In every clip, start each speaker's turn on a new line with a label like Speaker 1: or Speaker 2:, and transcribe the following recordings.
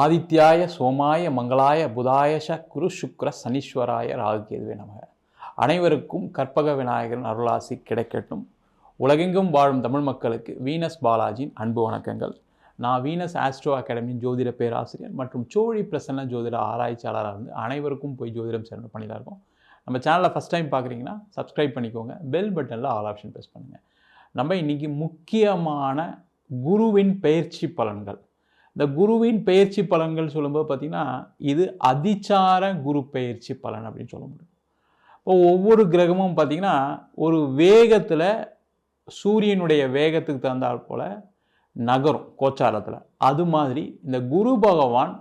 Speaker 1: ஆதித்யாய சோமாய மங்களாய புதாயஷ குரு சுக்ர சனீஸ்வராய ராகுகேதுவே நமக. அனைவருக்கும் கற்பக விநாயகரின் அருளாசி கிடைக்கட்டும். உலகெங்கும் வாழும் தமிழ் மக்களுக்கு வீனஸ் பாலாஜியின் அன்பு வணக்கங்கள். நான் வீனஸ் ஆஸ்ட்ரோ அகாடமியின் ஜோதிட பேராசிரியர் மற்றும் சோழி பிரசன்ன ஜோதிட ஆராய்ச்சியாளராக இருந்து அனைவருக்கும் போய் ஜோதிடம் சேர்ந்து பண்ணிதான் இருக்கோம். நம்ம சேனலில் ஃபஸ்ட் டைம் பார்க்குறீங்கன்னா சப்ஸ்கிரைப் பண்ணிக்கோங்க, பெல் பட்டனில் ஆல் ஆப்ஷன் ப்ரெஸ் பண்ணுங்கள். நம்ம இன்றைக்கி முக்கியமான குருவின் பயிற்சி பலன்கள். இந்த குருவின் பயிற்சி பலன்கள் சொல்லும்போது பார்த்திங்கன்னா இது அதிச்சார குரு பயிற்சி பலன் அப்படின்னு சொல்ல முடியும். இப்போ ஒவ்வொரு கிரகமும் பார்த்திங்கன்னா ஒரு வேகத்தில் சூரியனுடைய வேகத்துக்கு தகுந்தால் போல் நகரும் கோச்சாரத்தில். அது மாதிரி இந்த குரு பகவான்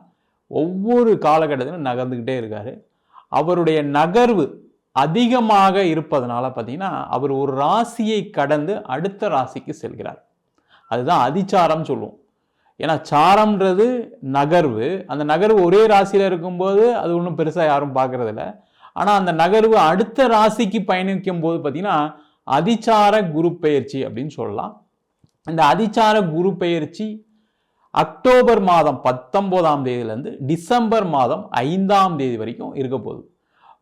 Speaker 1: ஒவ்வொரு காலகட்டத்திலும் நகர்ந்துக்கிட்டே இருக்கார். அவருடைய நகர்வு அதிகமாக இருப்பதனால பார்த்திங்கன்னா அவர் ஒரு ராசியை கடந்து அடுத்த ராசிக்கு செல்கிறார். அதுதான் அதிச்சாரம் சொல்லுவோம். ஏன்னா சாரம்ன்றது நகர்வு. அந்த நகர்வு ஒரே ராசியில் இருக்கும்போது அது ஒன்றும் பெருசாக யாரும் பார்க்குறதில்ல. ஆனால் அந்த நகர்வு அடுத்த ராசிக்கு பயணிக்கும் போது பார்த்திங்கன்னா அதிச்சார குரு பெயர்ச்சி அப்படின்னு சொல்லலாம். இந்த அதிச்சார குரு பெயர்ச்சி அக்டோபர் மாதம் 19ஆம் தேதியிலேருந்து டிசம்பர் மாதம் 5ஆம் தேதி வரைக்கும் இருக்க போகுது.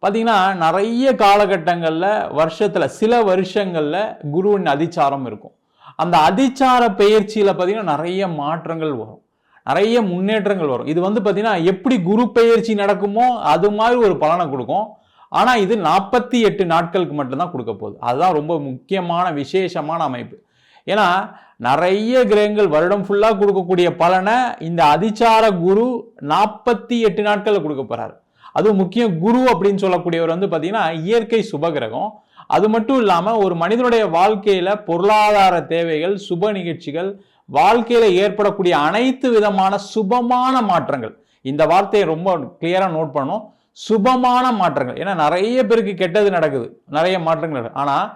Speaker 1: பார்த்திங்கன்னா நிறைய காலகட்டங்களில் வருஷத்தில் சில வருஷங்களில் குருவின் அதிச்சாரம் இருக்கும். அந்த அதிச்சார பெயர்ச்சியில் பார்த்திங்கன்னா நிறைய மாற்றங்கள் வரும், நிறைய முன்னேற்றங்கள் வரும். இது பார்த்திங்கன்னா எப்படி குரு பெயர்ச்சி நடக்குமோ அது மாதிரி ஒரு பலனை கொடுக்கும். ஆனால் இது 48 நாட்களுக்கு மட்டும்தான் கொடுக்க போகுது. அதுதான் ரொம்ப முக்கியமான விசேஷமான அமைப்பு. ஏன்னா நிறைய கிரகங்கள் வருடம் ஃபுல்லாக கொடுக்கக்கூடிய பலனை இந்த அதிச்சார குரு 48 நாட்களில் கொடுக்க போகிறார். அதுவும் முக்கியம் குரு அப்படின்னு சொல்லக்கூடியவர் பார்த்திங்கன்னா இயற்கை சுபகிரகம். அது மட்டும் இல்லாமல் ஒரு மனிதனுடைய வாழ்க்கையில் பொருளாதார தேவைகள், சுப நிகழ்ச்சிகள், வாழ்க்கையில் ஏற்படக்கூடிய அனைத்து விதமான சுபமான மாற்றங்கள், இந்த வார்த்தையை ரொம்ப கிளியராக நோட் பண்ணணும், சுபமான மாற்றங்கள். ஏன்னா நிறைய பேருக்கு கெட்டது நடக்குது, நிறைய மாற்றங்கள் நடக்குது. ஆனால்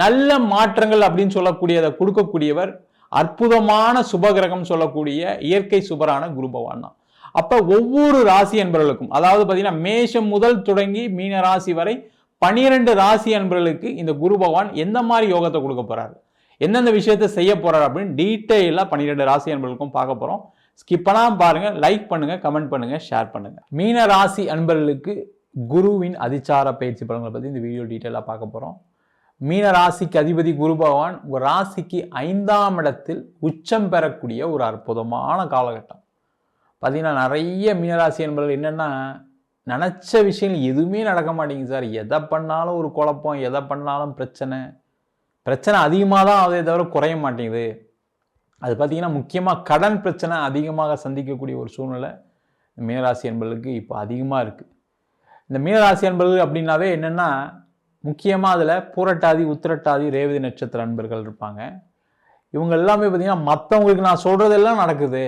Speaker 1: நல்ல மாற்றங்கள் அப்படின்னு சொல்லக்கூடியதை கொடுக்கக்கூடியவர் அற்புதமான சுபகிரகம் சொல்லக்கூடிய இயற்கை சுபரான குரு பகவான் தான். அப்போ ஒவ்வொரு ராசி என்பவர்களுக்கும், அதாவது பார்த்தீங்கன்னா மேஷம் முதல் தொடங்கி மீன ராசி வரை 12 ராசி அன்பர்களுக்கு இந்த குரு பகவான் எந்த மாதிரி யோகத்தை கொடுக்க போறாரு, எந்தெந்த விஷயத்தை செய்ய போறாரு அப்படின்னு டீட்டெயிலாக 12 ராசி அன்பர்களுக்கும் பார்க்க போறோம். ஸ்கிப் பண்ணாம பாருங்க, லைக் பண்ணுங்க, கமெண்ட் பண்ணுங்க, ஷேர் பண்ணுங்க. மீன ராசி அன்பர்களுக்கு குருவின் அதிச்சார பயிற்சி பலன்களை பற்றி இந்த வீடியோ டீட்டெயிலாக பார்க்க போறோம். மீன ராசிக்கு அதிபதி குரு பகவான் ஒரு ராசிக்கு 5ஆம் இடத்தில் உச்சம் பெறக்கூடிய ஒரு அற்புதமான காலகட்டம். பார்த்தீங்கன்னா நிறைய மீனராசி என்பவர்கள் என்னென்னா நினச்ச விஷயங்கள் எதுவுமே நடக்க மாட்டேங்குது சார், எதை பண்ணாலும் ஒரு குழப்பம், எதை பண்ணாலும் பிரச்சனை அதிகமாக தான் அதே தவிர குறைய மாட்டேங்குது. அது பார்த்திங்கன்னா முக்கியமாக கடன் பிரச்சனை அதிகமாக சந்திக்கக்கூடிய ஒரு சூழ்நிலை மீனராசி என்பவர்களுக்கு இப்போ அதிகமாக இருக்குது. இந்த மீனராசி என்பவர்கள் அப்படின்னாவே என்னென்னா முக்கியமாக அதில் பூரட்டாதி, உத்திரட்டாதி, ரேவதி நட்சத்திர அன்பர்கள் இருப்பாங்க. இவங்க எல்லாமே பார்த்திங்கன்னா மற்றவங்களுக்கு நான் சொல்கிறதெல்லாம் நடக்குது,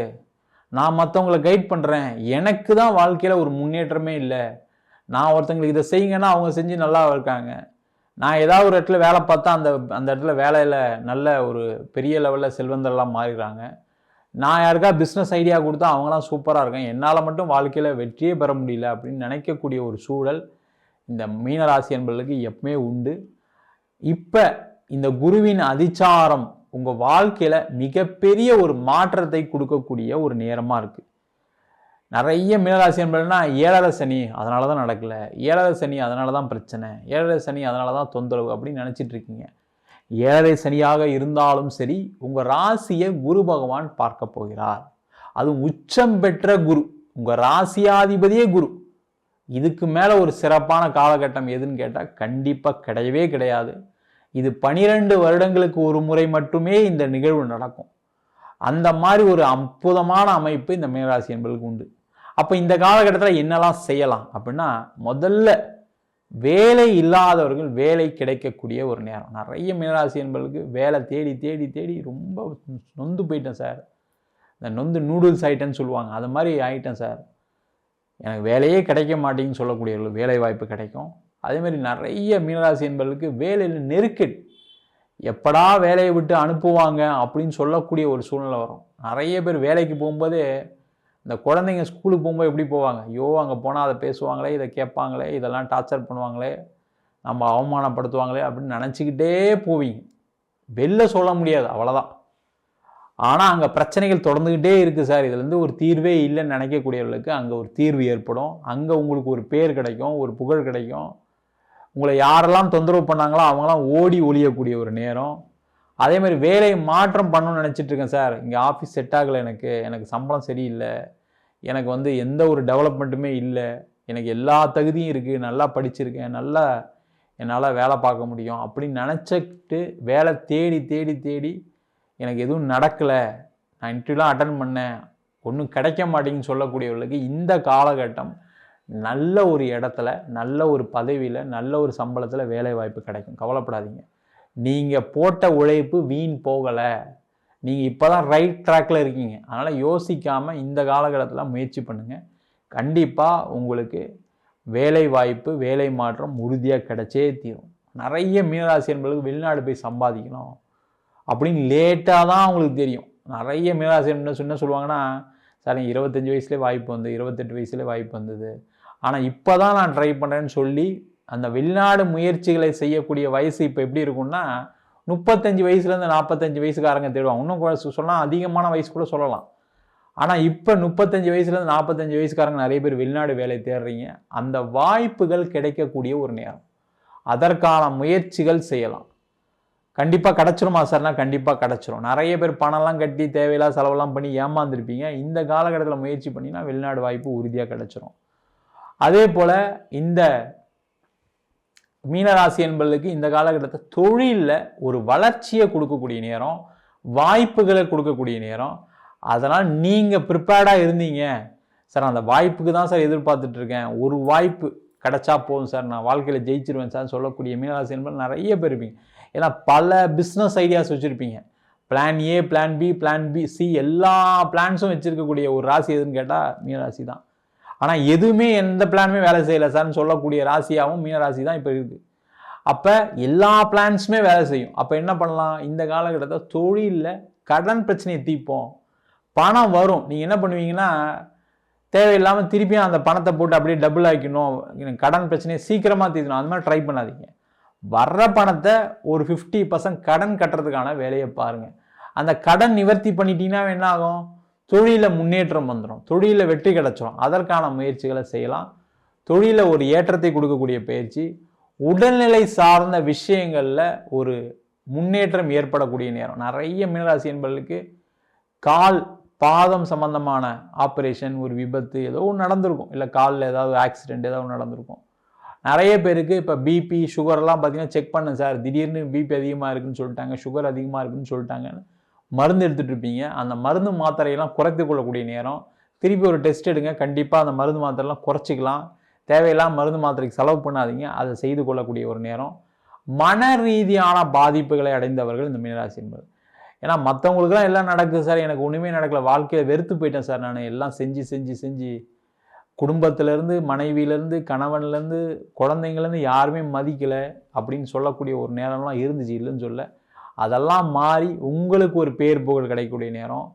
Speaker 1: நான் மற்றவங்களை கைட் பண்ணுறேன், எனக்கு தான் வாழ்க்கையில் ஒரு முன்னேற்றமே இல்லை, நான் ஒருத்தங்களுக்கு இதை செய்யுங்கன்னா அவங்க செஞ்சு நல்லா இருக்காங்க, நான் ஏதாவது ஒரு இடத்துல வேலை பார்த்தா அந்த இடத்துல வேலையில் நல்ல ஒரு பெரிய லெவலில் செல்வந்தரெல்லாம் மாறிடுறாங்க, நான் யாருக்கா பிஸ்னஸ் ஐடியா கொடுத்தா அவங்களாம் சூப்பராக இருக்காங்க, என்னால் மட்டும் வாழ்க்கையில் வெற்றியே பெற முடியல அப்படின்னு நினைக்கக்கூடிய ஒரு சூழல் இந்த மீனராசி என்பவர்களுக்கு எப்பவுமே உண்டு. இப்போ இந்த குருவின் அதிச்சாரம் உங்கள் வாழ்க்கையில் மிகப்பெரிய ஒரு மாற்றத்தை கொடுக்கக்கூடிய ஒரு நேரமாக இருக்குது. நிறைய மீனராசி என்பதுனா 7.5 சனி அதனால தான் நடக்கலை, 7.5 சனி அதனால தான் பிரச்சனை, 7.5 சனி அதனால தான் தொந்தரவு அப்படின்னு நினச்சிட்டு இருக்கீங்க. 7.5 சனியாக இருந்தாலும் சரி உங்கள் ராசியை குரு பகவான் பார்க்க போகிறார். அது உச்சம் பெற்ற குரு, உங்கள் ராசியாதிபதியே குரு. இதுக்கு மேலே ஒரு சிறப்பான காலகட்டம் எதுன்னு கேட்டால் கண்டிப்பாக கிடையவே கிடையாது. இது 12 வருடங்களுக்கு ஒரு முறை மட்டுமே இந்த நிகழ்வு நடக்கும். அந்த மாதிரி ஒரு அற்புதமான அமைப்பு இந்த மீனராசி என்பவர்களுக்கு உண்டு. அப்போ இந்த காலகட்டத்தில் என்னெல்லாம் செய்யலாம் அப்படின்னா, முதல்ல வேலை இல்லாதவர்கள் வேலை கிடைக்கக்கூடிய ஒரு நேரம். நிறைய மீனராசி என்பவர்களுக்கு வேலை தேடி தேடி தேடி ரொம்ப நொந்து போயிட்டேன் சார், இந்த நொந்து நூடுல்ஸ் ஆகிட்டேன்னு சொல்லுவாங்க, அது மாதிரி ஆகிட்டேன் சார், எனக்கு வேலையே கிடைக்க மாட்டேங்குன்னு சொல்லக்கூடியவர்கள் வேலை வாய்ப்பு கிடைக்கும். அதேமாதிரி நிறைய மீனராசி என்பவர்களுக்கு வேலையில் நெருக்கடி, எப்படா வேலையை விட்டு அனுப்புவாங்க அப்படின்னு சொல்லக்கூடிய ஒரு சூழ்நிலை வரும். நிறைய பேர் வேலைக்கு போகும்போதே இந்த குழந்தைங்க ஸ்கூலுக்கு போகும்போது எப்படி போவாங்க, ஐயோ அங்கே போனால் அதை பேசுவாங்களே, இதை கேட்பாங்களே, இதெல்லாம் டார்ச்சர் பண்ணுவாங்களே, நம்ம அவமானப்படுத்துவாங்களே அப்படின்னு நினச்சிக்கிட்டே போவீங்க. வெளில சொல்ல முடியாது, அவ்வளோதான். ஆனால் அங்கே பிரச்சனைகள் தொடர்ந்துக்கிட்டே இருக்குது சார், இதுலேருந்து ஒரு தீர்வே இல்லைன்னு நினைக்கக்கூடியவர்களுக்கு அங்கே ஒரு தீர்வு ஏற்படும். அங்கே உங்களுக்கு ஒரு பேர் கிடைக்கும், ஒரு புகழ் கிடைக்கும். உங்களை யாரெல்லாம் தொந்தரவு பண்ணாங்களோ அவங்களாம் ஓடி ஒழியக்கூடிய ஒரு நேரம். அதே மாதிரி வேலையை மாற்றம் பண்ணணும்னு நினச்சிட்டு இருக்கேன் சார், இங்கே ஆஃபீஸ் செட் ஆகலை, எனக்கு சம்பளம் சரியில்லை, எனக்கு எந்த ஒரு டெவலப்மெண்ட்டுமே இல்லை, எனக்கு எல்லா தகுதியும் இருக்குது, நல்லா படிச்சிருக்கேன், நல்லா என்னால் வேலை பார்க்க முடியும் அப்படின்னு நினச்சிட்டு வேலை தேடி தேடி தேடி எனக்கு எதுவும் நடக்கலை, நான் இன்டர்வியூலாம் அட்டன் பண்ணேன், ஒன்றும் கிடைக்க மாட்டேங்குன்னு சொல்லக்கூடியவர்களுக்கு இந்த காலகட்டம் நல்ல ஒரு இடத்துல, நல்ல ஒரு பதவியில், நல்ல ஒரு சம்பளத்தில் வேலை வாய்ப்பு கிடைக்கும். கவலைப்படாதீங்க. நீங்கள் போட்ட உழைப்பு வீண் போகலை, நீங்கள் இப்போ தான் ரைட் ட்ராக்கில் இருக்கீங்க. அதனால் யோசிக்காமல் இந்த காலகட்டத்தில் முயற்சி பண்ணுங்கள். கண்டிப்பாக உங்களுக்கு வேலை வாய்ப்பு, வேலை மாற்றம் உறுதியாக கிடைச்சே தீரும். நிறைய மீனராசி என்பவர்களுக்கு வெளிநாடு போய் சம்பாதிக்கணும் அப்படின்னு லேட்டாக தான் அவங்களுக்கு தெரியும். நிறைய மீனராசி என்ன சொல்லுவாங்கன்னா, சார் 25 வயசுலேயே வாய்ப்பு வந்து, 28 வயசுலேயே வாய்ப்பு வந்தது, ஆனால் இப்போ தான் நான் ட்ரை பண்ணுறேன்னு சொல்லி அந்த வெளிநாடு முயற்சிகளை செய்யக்கூடிய வயசு இப்போ எப்படி இருக்கும்னா 35 வயசுலேருந்து 45 வயசுக்காரங்க தேடுவாங்க. இன்னும் சொல்லலாம் அதிகமான வயசு கூட சொல்லலாம். ஆனால் இப்போ 35 வயசுலேருந்து 45 வயசுக்காரங்க நிறைய பேர் வெளிநாடு வேலை தேடுறீங்க. அந்த வாய்ப்புகள் கிடைக்கக்கூடிய ஒரு நேரம், அதற்கான முயற்சிகள் செய்யலாம். கண்டிப்பாக கிடச்சிருமா சார்னா கண்டிப்பாக கிடச்சிரும். நிறைய பேர் பணம்லாம் கட்டி தேவையில்லாத செலவெல்லாம் பண்ணி ஏமாந்துருப்பீங்க. இந்த காலகட்டத்தில் முயற்சி பண்ணினா வெளிநாடு வாய்ப்பு உறுதியாக கிடச்சிரும். அதே போல் இந்த மீனராசி என்பதற்கு இந்த காலகட்டத்தில் தொழிலில் ஒரு வளர்ச்சியை கொடுக்கக்கூடிய நேரம், வாய்ப்புகளை கொடுக்கக்கூடிய நேரம். அதனால் நீங்கள் ப்ரிப்பேர்டாக இருந்தீங்க சார், அந்த வாய்ப்புக்கு தான் சார் எதிர்பார்த்துட்டு இருக்கேன், ஒரு வாய்ப்பு கிடைச்சா போதும் சார், நான் வாழ்க்கையில் ஜெயிச்சிருவேன் சார் சொல்லக்கூடிய மீனராசி என்பது நிறைய பேர் இருப்பீங்க. ஏன்னா பல பிஸ்னஸ் ஐடியாஸ் வச்சுருப்பீங்க. Plan A, plan B, plan B, C எல்லா பிளான்ஸும் வச்சுருக்கக்கூடிய ஒரு ராசி எதுன்னு கேட்டால் மீனராசி தான். ஆனால் எதுவுமே எந்த பிளானுமே வேலை செய்யலை சார்னு சொல்லக்கூடிய ராசியாகவும் மீனராசி தான் இப்போ இருக்குது. அப்போ எல்லா பிளான்ஸுமே வேலை செய்யும். அப்போ என்ன பண்ணலாம், இந்த காலகட்டத்தில் தொழிலில் கடன் பிரச்சனையை தீர்ப்போம், பணம் வரும். நீங்கள் என்ன பண்ணுவீங்கன்னா, தேவையில்லாமல் திருப்பியும் அந்த பணத்தை போட்டு அப்படியே டபுள் ஆக்கிக்கணும், கடன் பிரச்சனையை சீக்கிரமாக தீர்க்கணும், அந்த மாதிரி ட்ரை பண்ணாதீங்க. வர்ற பணத்தை ஒரு 50% கடன் கட்டுறதுக்கான வேலையை பாருங்கள். அந்த கடன் நிவர்த்தி பண்ணிட்டீங்கன்னா என்ன ஆகும், தொழிலில் முன்னேற்றம் வந்துடும், தொழிலில் வெற்றி கிடைச்சிடும். அதற்கான முயற்சிகளை செய்யலாம். தொழிலில் ஒரு ஏற்றத்தை கொடுக்கக்கூடிய பயிற்சி, உடல்நிலை சார்ந்த விஷயங்களில் ஒரு முன்னேற்றம் ஏற்படக்கூடிய நேரம். நிறைய மீனராசி என்பவர்களுக்கு கால் பாதம் சம்பந்தமான ஆப்ரேஷன், ஒரு விபத்து ஏதோ ஒன்று நடந்திருக்கும், இல்லை காலில் ஏதாவது ஆக்சிடென்ட் ஏதாவது ஒன்று நடந்திருக்கும். நிறைய பேருக்கு இப்போ பிபி சுகர்லாம் பார்த்தீங்கன்னா செக் பண்ண சார், திடீர்னு பிபி அதிகமாக இருக்குன்னு சொல்லிட்டாங்க, சுகர் அதிகமாக இருக்குன்னு சொல்லிட்டாங்கன்னு மருந்து எடுத்துகிட்டு இருப்பீங்க. அந்த மருந்து மாத்திரையெல்லாம் குறைத்து கொள்ளக்கூடிய நேரம். திருப்பி ஒரு டெஸ்ட் எடுங்க, கண்டிப்பாக அந்த மருந்து மாத்திரைலாம் குறைச்சிக்கலாம். தேவையில்லாமல் மருந்து மாத்திரைக்கு செலவு பண்ணாதீங்க, அதை செய்து கொள்ளக்கூடிய ஒரு நேரம். மன ரீதியான பாதிப்புகளை அடைந்தவர்கள் இந்த மீனராசி என்பது. ஏன்னா மற்றவங்களுக்குலாம் எல்லாம் நடக்குது சார், எனக்கு ஒன்றுமே நடக்கலை, வாழ்க்கையில் வெறுத்து போயிட்டேன் சார், நான் எல்லாம் செஞ்சு செஞ்சு செஞ்சு குடும்பத்திலேருந்து, மனைவியிலேருந்து, கணவன்லேருந்து, குழந்தைங்கலேருந்து யாருமே மதிக்கலை அப்படின்னு சொல்லக்கூடிய ஒரு நேரம்லாம் இருந்துச்சு, இல்லைன்னு சொல்ல. அதெல்லாம் மாறி உங்களுக்கு ஒரு பேர் புகழ் கிடைக்கக்கூடிய நேரம்.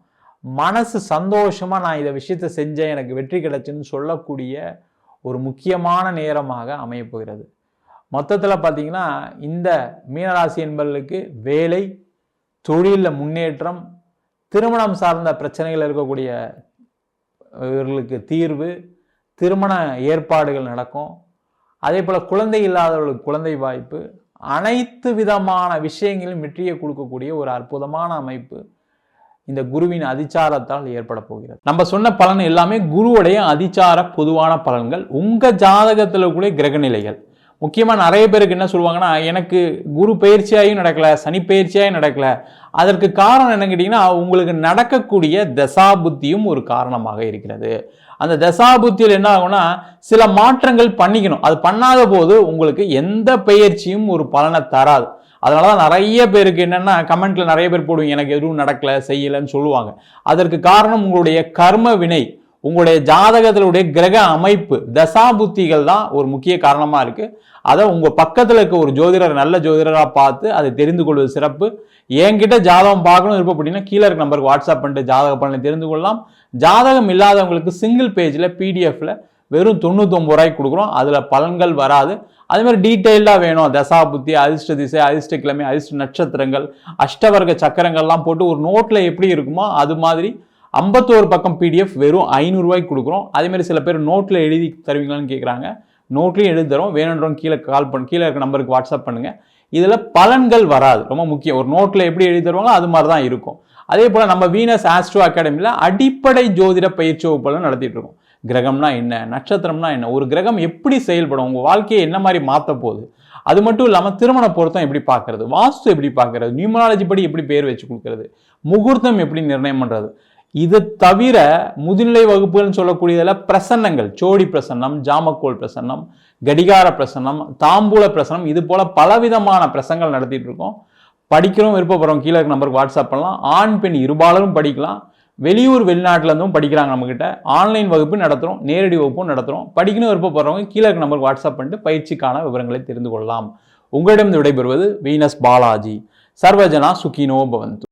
Speaker 1: மனசு சந்தோஷமாக நான் இதை விஷயத்தை செஞ்சேன், எனக்கு வெற்றி கிடைச்சுன்னு சொல்லக்கூடிய ஒரு முக்கியமான நேரமாக அமையப்போகிறது. மொத்தத்தில் பார்த்தீங்கன்னா இந்த மீனராசி என்பவர்களுக்கு வேலை, தொழிலில் முன்னேற்றம், திருமணம் சார்ந்த பிரச்சனைகள் இருக்கக்கூடிய இவர்களுக்கு தீர்வு, திருமண ஏற்பாடுகள் நடக்கும். அதே போல் குழந்தை இல்லாதவர்களுக்கு குழந்தை வாய்ப்பு, அனைத்து விதமான விஷயங்களும் வெற்றியை கொடுக்கக்கூடிய ஒரு அற்புதமான அமைப்பு இந்த குருவின் அதிச்சாரத்தால் ஏற்பட போகிறது. நம்ம சொன்ன பலன் எல்லாமே குருவுடைய அதிச்சார பொதுவான பலன்கள். உங்கள் ஜாதகத்தில் கூட கிரகநிலைகள் முக்கியமாக நிறைய பேருக்கு என்ன சொல்லுவாங்கன்னா, எனக்கு குரு பயிற்சியாயும் நடக்கலை, சனி பயிற்சியாயும் நடக்கலை. அதற்கு காரணம் என்ன கேட்டிங்கன்னா, உங்களுக்கு நடக்கக்கூடிய தசாபுத்தியும் ஒரு காரணமாக இருக்கிறது. அந்த தசாபுத்தியில் என்ன ஆகும்னா சில மாற்றங்கள் பண்ணிக்கணும். அது பண்ணாத போது உங்களுக்கு எந்த பயிற்சியும் ஒரு பலனை தராது. அதனால தான் நிறைய பேருக்கு என்னென்னா கமெண்ட்ல நிறைய பேர் போடுவீங்க, எனக்கு எதுவும் நடக்கலை செய்யலைன்னு சொல்லுவாங்க. அதற்கு காரணம் உங்களுடைய கர்ம வினை, உங்களுடைய ஜாதகத்தினுடைய கிரக அமைப்பு, தசாபுத்திகள் தான் ஒரு முக்கிய காரணமாக இருக்குது. அதை உங்கள் பக்கத்தில் இருக்க ஒரு ஜோதிடர், நல்ல ஜோதிடராக பார்த்து அதை தெரிந்து கொள்வது சிறப்பு. என்கிட்ட ஜாதகம் பார்க்கணும் இருப்போம் அப்படின்னா கீழே இருக்க நம்பருக்கு வாட்ஸ்அப் பண்ணிட்டு ஜாதக பலனை தெரிந்து கொள்ளலாம். ஜாதகம் இல்லாதவங்களுக்கு சிங்கிள் பேஜில் பிடிஎஃப்ல வெறும் 99 ரூபாய்க்கு கொடுக்குறோம். அதில் பலன்கள் வராது. அதே மாதிரி டீட்டெயில்டாக வேணும், தசா புத்தி, அதிர்ஷ்ட திசை, அதிர்ஷ்ட கிழமை, அதிர்ஷ்ட நட்சத்திரங்கள், அஷ்டவர்க்க சக்கரங்கள்லாம் போட்டு ஒரு நோட்டில் எப்படி இருக்குமோ அது மாதிரி 51 பக்கம் PDF வெறும் 500 ரூபாய்க்கு கொடுக்குறோம். அதேமாதிரி சில பேர் நோட்டில் எழுதி தருவீங்களான்னு கேட்குறாங்க. நோட்லையும் எழுதி தரோம். வேணுன்றவங்க கீழே இருக்க நம்பருக்கு வாட்ஸ்அப் பண்ணுங்கள். இதில் பலன்கள் வராது, ரொம்ப முக்கியம். ஒரு நோட்டில் எப்படி எழுதி தருவாங்களோ அது மாதிரி தான் இருக்கும். அதே போல் நம்ம வீனஸ் ஆஸ்ட்ரோ அகாடமியில் அடிப்படை ஜோதிட பயிற்சி வகுப்புகளும் நடத்திட்டு இருக்கோம். கிரகம்னா என்ன, நட்சத்திரம்னா என்ன, ஒரு கிரகம் எப்படி செயல்படும், உங்கள் வாழ்க்கையை என்ன மாதிரி மாற்ற போகுது, அது மட்டும் இல்லாமல் திருமண பொருத்தம் எப்படி பார்க்கறது, வாஸ்து எப்படி பார்க்கறது, நியூமராலஜி படி எப்படி பேர் வச்சு கொடுக்கறது, முகூர்த்தம் எப்படி நிர்ணயம் பண்ணுறது, இது தவிர முதுநிலை வகுப்புகள்னு சொல்லக்கூடியதில் பிரசன்னங்கள், சோடி பிரசன்னம், ஜாமக்கோல் பிரசன்னம், கடிகார பிரசன்னம், தாம்பூல பிரசன்னம், இது போல பலவிதமான பிரசங்கள் நடத்திட்டு இருக்கோம். படிக்கிறோம், விருப்பப்படுறோம், கீழே இருக்க நம்பருக்கு வாட்ஸ்அப் பண்ணலாம். ஆண் பெண் இருபாலரும் படிக்கலாம். வெளியூர் வெளிநாட்டிலேருந்தும் படிக்கிறாங்க நம்மக்கிட்ட. ஆன்லைன் வகுப்பு நடத்துகிறோம், நேரடி வகுப்பும் நடத்துகிறோம். படிக்கணும் விருப்பப்படுறவங்க கீழே இருக்க நம்பருக்கு வாட்ஸ்அப் பண்ணிட்டு பயிற்சிக்கான விவரங்களை தெரிந்து கொள்ளலாம். உங்களிடம் விடைபெறுவது வீனஸ் பாலாஜி. சர்வஜனா சுகினோ பவந்து.